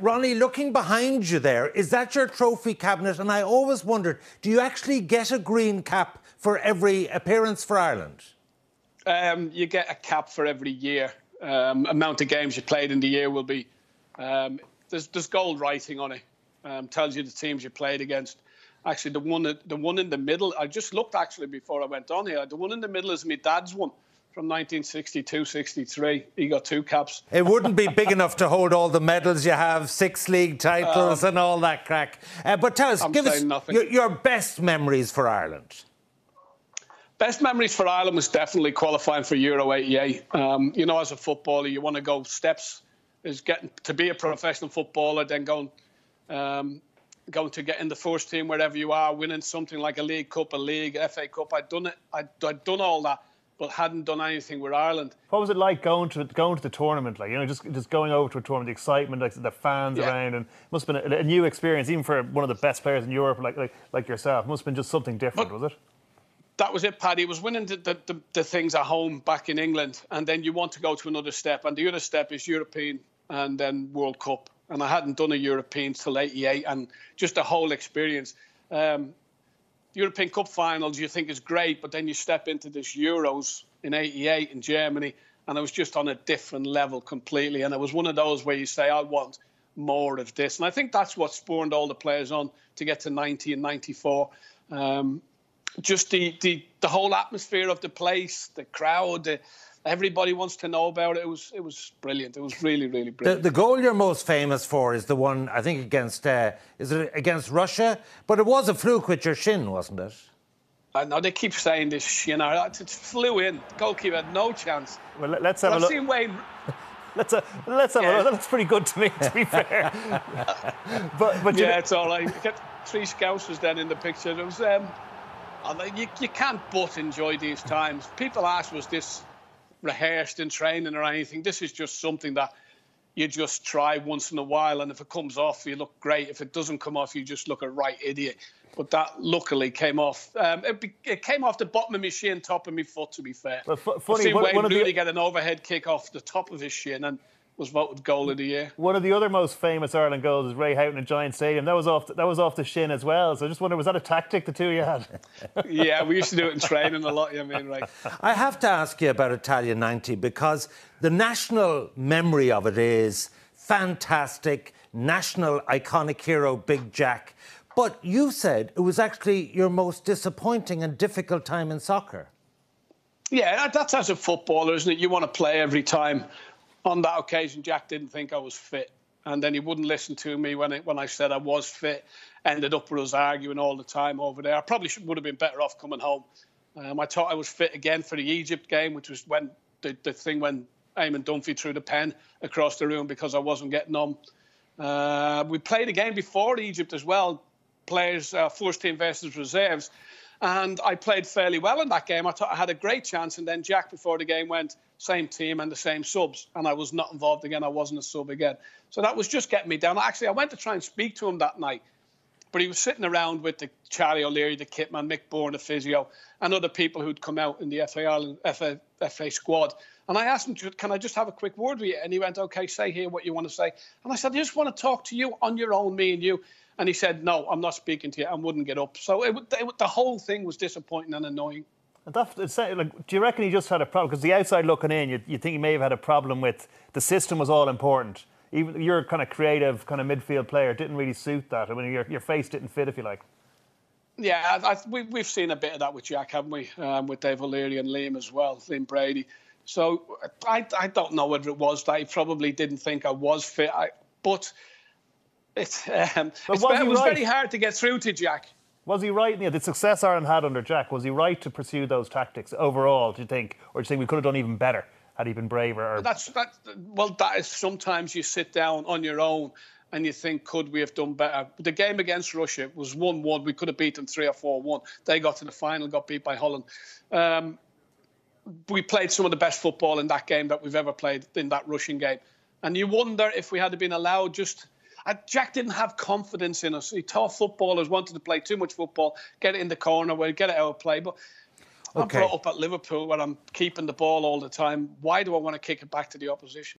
Ronnie, looking behind you there, is that your trophy cabinet? And I always wondered, do you actually get a green cap for every appearance for Ireland? You get a cap for every year. Amount of games you played in the year will be... there's gold writing on it. Tells you the teams you played against. Actually, the one in the middle, I just looked actually before I went on here. The one in the middle is my dad's one from 1962-63. He got 2 caps. It wouldn't be big enough to hold all the medals you have, 6 league titles and all that crack. But tell us, give us your best memories for Ireland. Best memories for Ireland was definitely qualifying for Euro 88. You know, as a footballer, you want to go steps. Is getting to be a professional footballer, then going to get in the first team wherever you are, winning something like a League Cup, a League, FA Cup. I'd done it. I'd done all that, but hadn't done anything with Ireland. What was it like going to the tournament? Like, you know, just going over to a tournament, the excitement, like the fans around, and it must have been a new experience, even for one of the best players in Europe, like yourself. It must have been just something different, was it? That was it, Paddy. It was winning the things at home back in England, and then you want to go to another step, and the other step is European and then World Cup. And I hadn't done a European till 88, and just the whole experience. European Cup finals, you think is great, but then you step into this Euros in 88 in Germany, and I was just on a different level completely. And it was one of those where you say, I want more of this. And I think that's what spurred all the players on to get to 90 and 94. Just the whole atmosphere of the place, the crowd, everybody wants to know about it. It was brilliant. It was really, really brilliant. The goal you're most famous for is the one, I think, against is it against Russia? But it was a fluke with your shin, wasn't it? I know they keep saying this shin. It flew in. The goalkeeper had no chance. Well, let's have a look. I've seen Wayne. Let's have a look. That looks pretty good to me, to be fair. but yeah, it's all right. Get 3 Scousers then in the picture. It was. You can't but enjoy these times. People ask, was this rehearsed in training or anything? This is just something that you just try once in a while, and if it comes off, you look great. If it doesn't come off, you just look a right idiot. But that luckily came off. It came off the bottom of my shin, top of my foot, to be fair. Well, funny, I've seen Wayne Rooney get an overhead kick off the top of his shin and was voted goal of the year. One of the other most famous Ireland goals is Ray Houghton at Giant Stadium. That was off the shin as well. So I just wonder, was that a tactic the two of you had? Yeah, we used to do it in training a lot. You mean, right? I have to ask you about Italia 90 because the national memory of it is fantastic. National iconic hero, Big Jack. But you said it was actually your most disappointing and difficult time in soccer. Yeah, that's as a footballer, isn't it? You want to play every time. On that occasion, Jack didn't think I was fit. And then he wouldn't listen to me when I said I was fit. Ended up with us arguing all the time over there. I probably would have been better off coming home. I thought I was fit again for the Egypt game, which was when the thing when Eamon Dunphy threw the pen across the room because I wasn't getting on. We played a game before Egypt as well. Players, first team versus reserves. And I played fairly well in that game. I thought I had a great chance. And then Jack, before the game went, same team and the same subs. And I was not involved again. I wasn't a sub again. So that was just getting me down. Actually, I went to try and speak to him that night. But he was sitting around with the Charlie O'Leary, the kitman, Mick Bourne, the physio, and other people who'd come out in the FA squad. And I asked him, can I just have a quick word with you? And he went, OK, say here what you want to say. And I said, I just want to talk to you on your own, me and you. And he said, no, I'm not speaking to you, and wouldn't get up. So the whole thing was disappointing and annoying. Do you reckon he just had a problem? Because the outside looking in, you think he may have had a problem with the system was all important. Even your kind of creative, kind of midfield player didn't really suit that. I mean, your face didn't fit, if you like. Yeah, we've seen a bit of that with Jack, haven't we? With Dave O'Leary and Liam as well, Liam Brady. So I don't know whether it was that he probably didn't think I was fit. But it was very hard to get through to Jack. Was he right? The success Ireland had under Jack, was he right to pursue those tactics overall, do you think? Or do you think we could have done even better had he been braver? Or... That is sometimes you sit down on your own and you think, could we have done better? The game against Russia was 1-1. We could have beaten 3 or 4-1. They got to the final, got beat by Holland. We played some of the best football in that game that we've ever played, in that Russian game. And you wonder if we had been allowed just... Jack didn't have confidence in us. He thought footballers wanted to play too much football, get it in the corner, get it out of play. But I'm brought up at Liverpool where I'm keeping the ball all the time. Why do I want to kick it back to the opposition?